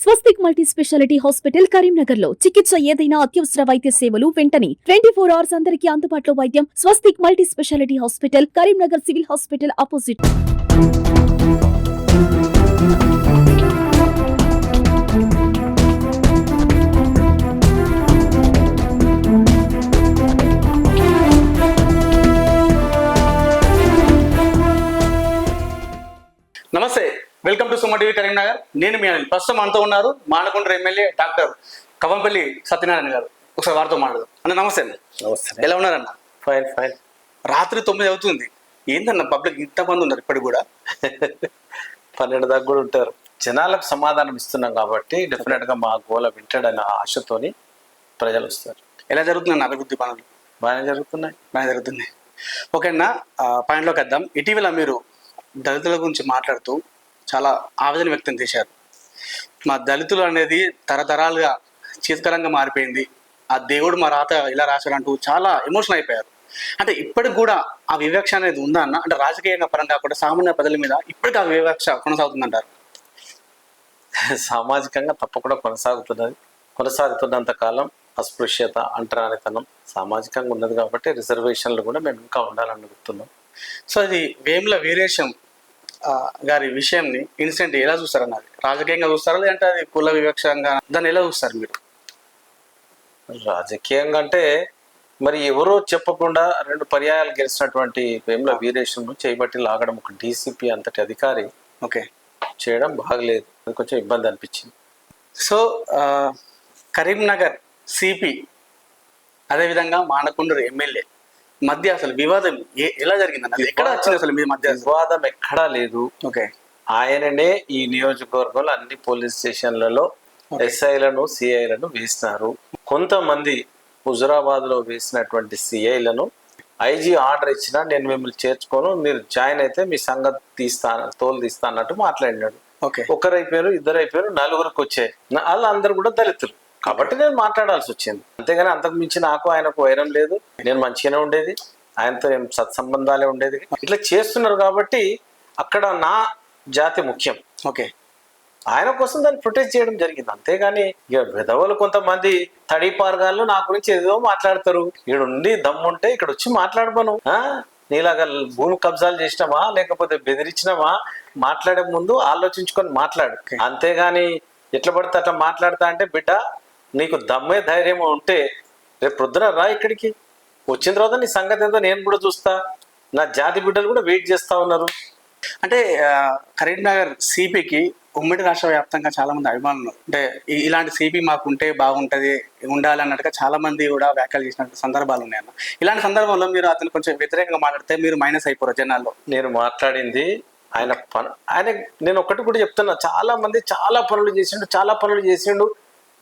స్వస్తిక్ multi speciality hospital Karimnagar లో చికిత్స ఏదైనా అత్యవసర వైద్య సేవలు వెంటనే 24 hours అందరికీ అందుబాటులో వైద్యం. Swastik multi speciality hospital Karimnagar civil hospital opposite. నమస్తే, welcome to Suma TV Karimnagar. నేను మీ అనిల్. ప్రస్తుతం మనతో ఉన్నారు మానకొండ ఎమ్మెల్యే డాక్టర్ కవంపల్లి సత్యనారాయణ గారు. ఒకసారి వారితో మాట్లాడదాం. అన్న నమస్తే అండి. నమస్తే. ఎలా ఉన్నారన్న? Fine fine. రాత్రి 9 అవుతుంది. ఏంటన్న పబ్లిక్ ఇంతమంది ఉన్నారు ఇప్పటికి కూడా? 12 దాకా కూడా ఉంటారు. జనాలకు సమాధానం ఇస్తున్నాం కాబట్టి డెఫినెట్ గా మా గోల వింటాడనే ఆశతోని ప్రజలు వస్తారు. ఎలా జరుగుతుందన్న అభివృద్ధి పనులు? బాగానే జరుగుతున్నాయి. బాగా జరుగుతుంది. ఓకే అన్న, పాయింట్లోకి వద్దాం. ఇటీవల మీరు దళితుల గురించి మాట్లాడుతూ చాలా ఆవేదన వ్యక్తం చేశారు. మా దళితులు అనేది తరతరాలుగా చీతకరంగా మారిపోయింది, ఆ దేవుడు మా రాత ఇలా రాశాడంటూ చాలా ఎమోషనల్ అయిపోయారు. అంటే ఇప్పటికి కూడా ఆ వివక్ష అనేది ఉందా అన్న? అంటే రాజకీయంగా పరంగా కూడా సామాన్య ప్రజల మీద ఇప్పటికీ ఆ వివక్ష కొనసాగుతుందంటారు? సామాజికంగా తప్పకుండా కొనసాగుతున్నంత కాలం అస్పృశ్యత, అంటరానితనం సామాజికంగా ఉన్నది కాబట్టి రిజర్వేషన్లు కూడా మేము ఇంకా ఉండాలని అడుగుతున్నాం. సో ఇది వేముల వీరేశం గారి విషయాన్ని ఇన్సిడెంట్ ఎలా చూస్తారన్నది? రాజకీయంగా చూస్తారా లేదంటే అది కుల వివక్షంగా దాన్ని ఎలా చూస్తారు మీరు? రాజకీయంగా అంటే మరి ఎవరో చెప్పకుండా 2 పర్యాయాలు గెలిచినటువంటి వేముల వీరేశంను చేయబట్టి లాగడం ఒక డీసీపీ అంతటి అధికారి ఓకే చేయడం బాగలేదు. అది కొంచెం ఇబ్బంది అనిపించింది. సో కరీంనగర్ సిపి అదేవిధంగా మానకొండూరు ఎమ్మెల్యే మధ్య అసలు వివాదం ఎలా జరిగింది? ఎక్కడ వచ్చింది అసలు మీ మధ్య? వివాదం ఎక్కడా లేదు. ఓకే, ఆయననే ఈ నియోజకవర్గంలో అన్ని పోలీస్ స్టేషన్లలో ఎస్ఐలను, సిఐలను వేసినారు. కొంతమంది హుజురాబాద్ లో వేసినటువంటి సిఐలను ఐజీ ఆర్డర్ ఇచ్చినా నేను మిమ్మల్ని చేర్చుకోను, మీరు జాయిన్ అయితే మీ సంగతి తోలు తీస్తా అన్నట్టు మాట్లాడినాడు. ఓకే, ఒకరైపోయారు, 2 అయిపోయారు, 4కి వచ్చాయి. వాళ్ళందరూ కూడా దళితులు కాబట్టి నేను మాట్లాడాల్సి వచ్చింది. అంతేగాని అంతకు మించి నాకు ఆయనకు వైరం లేదు. నేను మంచిగానే ఉండేది, ఆయనతో ఏం సత్సంబంధాలే ఉండేది. ఇట్లా చేస్తున్నారు కాబట్టి అక్కడ నా జాతి ముఖ్యం. ఓకే, ఆయన కోసం దాన్ని ప్రొటెక్ట్ చేయడం జరిగింది. అంతేగాని ఇక విధవలు కొంతమంది తడిపారగాళ్ళు నా గురించి ఏదో మాట్లాడతారు. ఇక్కడ ఉండి దమ్ముంటే ఇక్కడ వచ్చి మాట్లాడమను. నీలాగా భూమి కబ్జాలు చేసినామా లేకపోతే బెదిరించినామా మాట్లాడే ముందు ఆలోచించుకొని మాట్లాడు. అంతేగాని ఎట్లా పడితే అట్లా మాట్లాడతా అంటే బిడ్డ నీకు దమ్మే ధైర్యం ఉంటే రేపు పొద్దున రా ఇక్కడికి. వచ్చిన తర్వాత నీ సంగతి ఏందో నేను కూడా చూస్తా. నా జాతి బిడ్డలు కూడా వెయిట్ చేస్తా ఉన్నారు. అంటే కరీంనగర్ సిపికి ఉమ్మడి రాష్ట్ర వ్యాప్తంగా చాలా మంది అభిమానులు, అంటే ఇలాంటి సిపి మాకు ఉంటే బాగుంటది, ఉండాలి అన్నట్టుగా చాలా మంది కూడా వ్యాఖ్యలు చేసిన సందర్భాలు ఉన్నాయన్న. ఇలాంటి సందర్భంలో మీరు అతను కొంచెం వ్యతిరేకంగా మాట్లాడితే మీరు మైనస్ అయిపోరు జనాల్లో. నేను మాట్లాడింది ఆయన నేను ఒకటి కూడా చెప్తున్నా, చాలా మంది చాలా పనులు చేసిండు.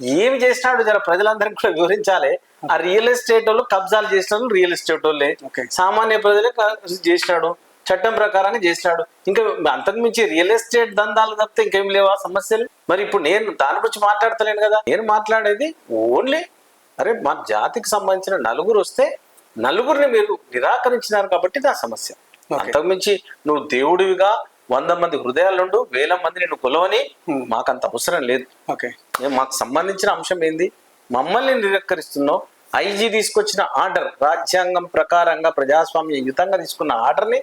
ఏమి చేసినాడు జర ప్రజలందరికీ కూడా వివరించాలి. ఆ రియల్ ఎస్టేట్ వాళ్ళు కబ్జాలు చేసినాడు, రియల్ ఎస్టేట్ వాళ్ళే, సామాన్య ప్రజలే చేసినాడు, చట్టం ప్రకారంగా చేసినాడు. ఇంకా అంతకు మించి రియల్ ఎస్టేట్ దందాలు తప్పితే ఇంకేం లేవా సమస్యలు? మరి ఇప్పుడు నేను దాని గురించి మాట్లాడతలేను కదా. నేను మాట్లాడేది ఓన్లీ అరే మా జాతికి సంబంధించిన 4 వస్తే 4ని మీరు నిరాకరించినారు కాబట్టి నా సమస్య. అంతకుమించి నువ్వు దేవుడివిగా 100 మంది హృదయాలుండు, 1000 మంది నిన్ను కొలవని మాకంత అవసరం లేదు. ఓకే, మాకు సంబంధించిన అంశం ఏంది? మమ్మల్ని నిరాకరిస్తున్నావు. ఐజీ తీసుకొచ్చిన ఆర్డర్ రాజ్యాంగం ప్రకారంగా ప్రజాస్వామ్యయుతంగా తీసుకున్న ఆర్డర్ని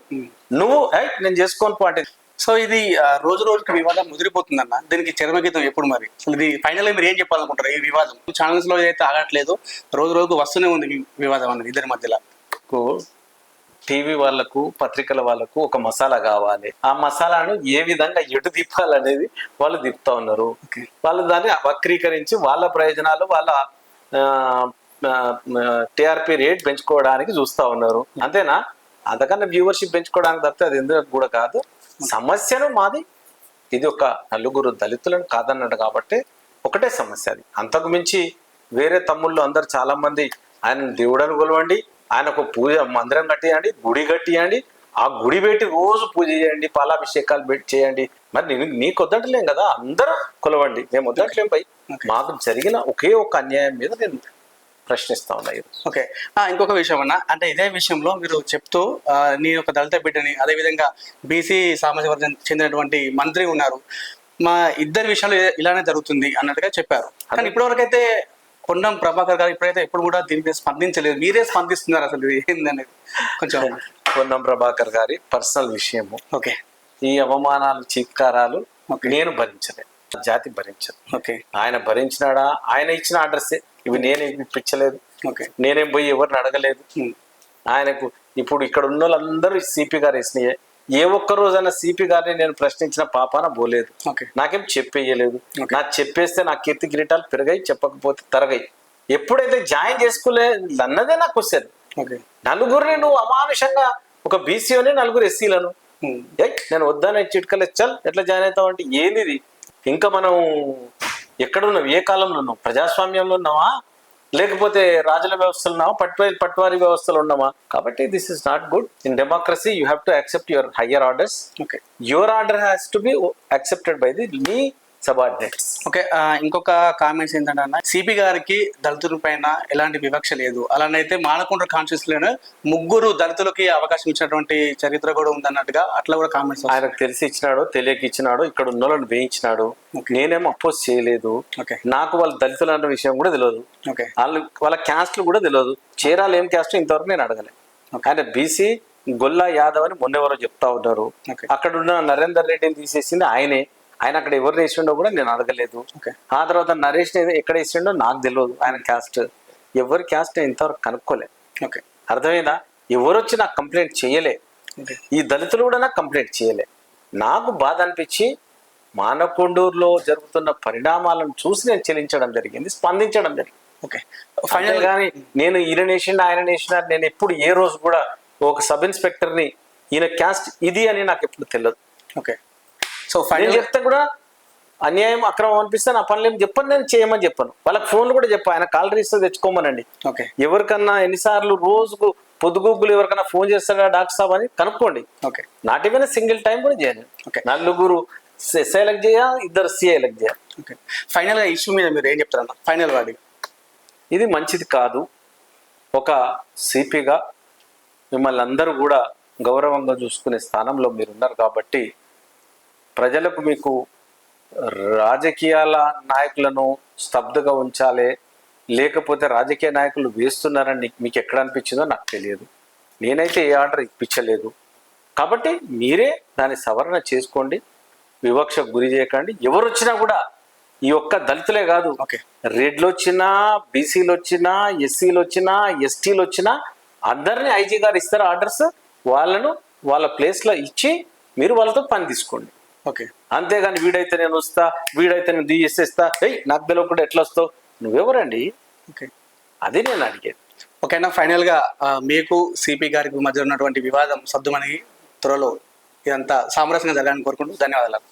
నువ్వు నేను చేసుకోను పాటే. సో ఇది రోజు రోజుకి వివాదం ముదిరిపోతుందన్న. దీనికి చరమగీతం ఎప్పుడు మరి? ఇది ఫైనల్ మీరు ఏం చెప్పాలనుకుంటారు? ఈ వివాదం ఛానల్స్ లో అయితే ఆగట్లేదు, రోజు రోజుకు వస్తూనే ఉంది వివాదం అన్నది ఇద్దరి మధ్యలో. టీవీ వాళ్ళకు, పత్రికల వాళ్ళకు ఒక మసాలా కావాలి. ఆ మసాలాను ఏ విధంగా ఎటు తిప్పాలనేది వాళ్ళు తిప్పుతా ఉన్నారు. వాళ్ళు దాన్ని వక్రీకరించి వాళ్ళ ప్రయోజనాలు, వాళ్ళ టిఆర్పి రేట్ పెంచుకోవడానికి చూస్తా ఉన్నారు. అంతేనా? అంతకన్నా వ్యూవర్షిప్ పెంచుకోవడానికి తప్పితే అది ఎందుకు కూడా కాదు. సమస్యను మాది ఇది ఒక 4 దళితులను కాదన్నాడు కాబట్టి ఒకటే సమస్య అది. అంతకు మించి వేరే తమ్ముళ్ళు అందరు చాలా మంది ఆయన దేవుడని కొలవండి, ఆయనకు పూజ మందిరం కట్టియండి, గుడి కట్టియండి, ఆ గుడి పెట్టి రోజు పూజ చేయండి, పాలాభిషేకాలు పెట్టి చేయండి. మరి నీకు వద్దట్లేం కదా, అందరూ కొలవండి, మేము వద్దట్లేం. పై మాకు జరిగిన ఒకే ఒక అన్యాయం మీద నేను ప్రశ్నిస్తా ఉన్నాయి. ఓకే, ఇంకొక విషయం అన్న, అంటే ఇదే విషయంలో మీరు చెప్తూ నేను ఒక దళిత బిడ్డని, అదేవిధంగా బీసీ సామాజిక వర్గం చెందినటువంటి మంత్రి ఉన్నారు, మా ఇద్దరి విషయాలు ఇలానే జరుగుతుంది అన్నట్టుగా చెప్పారు. కానీ ఇప్పటివరకు అయితే కొండం ప్రభాకర్ గారు ఇప్పుడైతే ఎప్పుడు కూడా దీనికి స్పందించలేదు. మీరే స్పందిస్తున్నారు, అసలు ఇది ఏందనేది కొంచెం. పొన్నం ప్రభాకర్ గారి పర్సనల్ విషయము. ఓకే. ఈ అవమానాలు, చీత్కారాలు నేను భరించలేదు, జాతి భరించదు. ఓకే. ఆయన భరించినాడా? ఆయన ఇచ్చిన ఆర్డర్సే ఇవి, నేనేం ఇప్పించలేదు. ఓకే. నేనేం పోయి ఎవరిని అడగలేదు. ఆయనకు ఇప్పుడు ఇక్కడ ఉన్న వాళ్ళందరూ సిపి గారు వేసినాయే. ఏ ఒక్క రోజైనా సిపి గారిని నేను ప్రశ్నించిన పాపాన పోలేదు. నాకేం చెప్పేయలేదు. నాకు చెప్పేస్తే నా కీర్తి కిరీటాలు పెరిగాయి, చెప్పకపోతే తరగాయి. ఎప్పుడైతే జాయిన్ చేసుకోలేదు అన్నదే నాకు వచ్చేది. నలుగురిని నువ్వు అమానుషంగా, ఒక బీసీని నలుగురు ఎస్సీలను నేను వద్దానే చిట్కలు చల్ ఎట్లా జాయిన్ అవుతావు అంటే ఏంది? ఇంకా మనం ఎక్కడున్నాం? ఏ కాలంలో ఉన్నాం? ప్రజాస్వామ్యంలో ఉన్నావా, లేకపోతే రాజుల వ్యవస్థలు ఉన్నావా, పట్వారీ వ్యవస్థలు ఉన్నామా? కాబట్టి this is not good. In democracy you have to accept your higher orders. Okay. Your order has to be accepted by the me subordinates. Okay. ఇంకొక కామెంట్స్ ఏంటంటే అన్న, సిపి గారికి దళితుల పైన ఎలాంటి వివక్ష లేదు. అలానైతే మానకొండ కాన్స్టిట్యూన్సీలోనే 3 దళితులకి అవకాశం ఇచ్చినటువంటి చరిత్ర కూడా ఉందన్నట్టుగా అట్లా కూడా కామెంట్స్. ఆయనకు తెలిసి ఇచ్చినాడు, తెలియక ఇచ్చినాడు, ఇక్కడ ఉన్న వాళ్ళని వేయించినాడు. నేనేమో అపోజ్ చేయలేదు. నాకు వాళ్ళ దళితులు అన్న విషయం కూడా తెలియదు. వాళ్ళ క్యాస్ట్లు కూడా తెలియదు. చీరాలు ఏం క్యాస్ట్ ఇంతవరకు నేను అడగలేదు. ఆయన బీసీ గొల్లా యాదవ్ అని మొన్నెవరో చెప్తా ఉన్నారు. అక్కడ ఉన్న నరేందర్ రెడ్డిని తీసేసింది ఆయనే. ఆయన అక్కడ ఎవరు వేసిండో కూడా నేను అడగలేదు. ఆ తర్వాత నరేష్ ఎక్కడ వేసిండో నాకు తెలియదు. ఆయన క్యాస్ట్, ఎవరి క్యాస్ట్ ఇంతవరకు కనుక్కోలే. అర్థమైందా? ఎవరు వచ్చి నాకు కంప్లైంట్ చేయలే. ఈ దళితులు కూడా నాకు కంప్లైంట్ చేయలే. నాకు బాధ అనిపించి మానకొండూరులో జరుగుతున్న పరిణామాలను చూసి నేను చెల్లించడం జరిగింది, స్పందించడం జరిగింది. ఫైనల్ కానీ నేను ఈయన నేషన్ ఆయన నేషన్ నేను ఎప్పుడు ఏ రోజు కూడా ఒక సబ్ ఇన్స్పెక్టర్ని ఈయన క్యాస్ట్ ఇది అని నాకు ఎప్పుడు తెలియదు. సో ఫైనల్ చెప్తే కూడా అన్యాయం, అక్రమం అనిపిస్తే నా పనులు ఏం చెప్పను, నేను చేయమని చెప్పాను. వాళ్ళకి ఫోన్లు కూడా చెప్పాను, ఆయన కాల్ రిజిస్టర్ తెచ్చుకోమనండి. ఎవరికన్నా ఎన్నిసార్లు రోజుకు పొద్దుగూగులు ఎవరికైనా ఫోన్ చేస్తాడా డాక్టర్ సాబ్ అని కనుక్కోండి. నాట్ ఈవెన్ సింగిల్ టైం కూడా చేయను. 4 సెలెక్ట్ చేయాలి, 2 సెలెక్ట్ చేయాలి. ఫైనల్ గా ఇష్యూ మీద మీరు ఏం చెప్తారన్న? ఫైనల్ వాడి ఇది మంచిది కాదు. ఒక సిపిగా మిమ్మల్ని అందరూ కూడా గౌరవంగా చూసుకునే స్థానంలో మీరు ఉన్నారు కాబట్టి ప్రజలకు మీకు రాజకీయాల నాయకులను స్తబ్దుగా ఉంచాలి, లేకపోతే రాజకీయ నాయకులు వేస్తున్నారని మీకు ఎక్కడ అనిపించిందో నాకు తెలియదు. నేనైతే ఏ ఆర్డర్ ఇప్పించలేదు. కాబట్టి మీరే దాన్ని సవరణ చేసుకోండి, వివక్షకు గురి చేయకండి. ఎవరు వచ్చినా కూడా ఈ ఒక్క దళితులే కాదు, రెడ్లు వచ్చినా, బీసీలు వచ్చినా, ఎస్సీలు వచ్చినా, ఎస్టీలు వచ్చినా అందరినీ ఐజీ గారు ఇస్తారు ఆర్డర్స్. వాళ్ళను వాళ్ళ ప్లేస్లో ఇచ్చి మీరు వాళ్ళతో పని తీసుకోండి. అంతేగాని వీడైతే నేను వస్తా, వీడైతే నేను తీసేస్తా, నాకు తెలియకుండా ఎట్లా వస్తావు, నువ్వెవరండి? అది నేను అడిగేది. ఓకేనా? ఫైనల్ గా మీకు సిపి గారికి మధ్య ఉన్నటువంటి వివాదం సద్దుమణి త్వరలో ఇదంతా సామరస్యంగా జరగాలని కోరుకుంటూ ధన్యవాదాలు.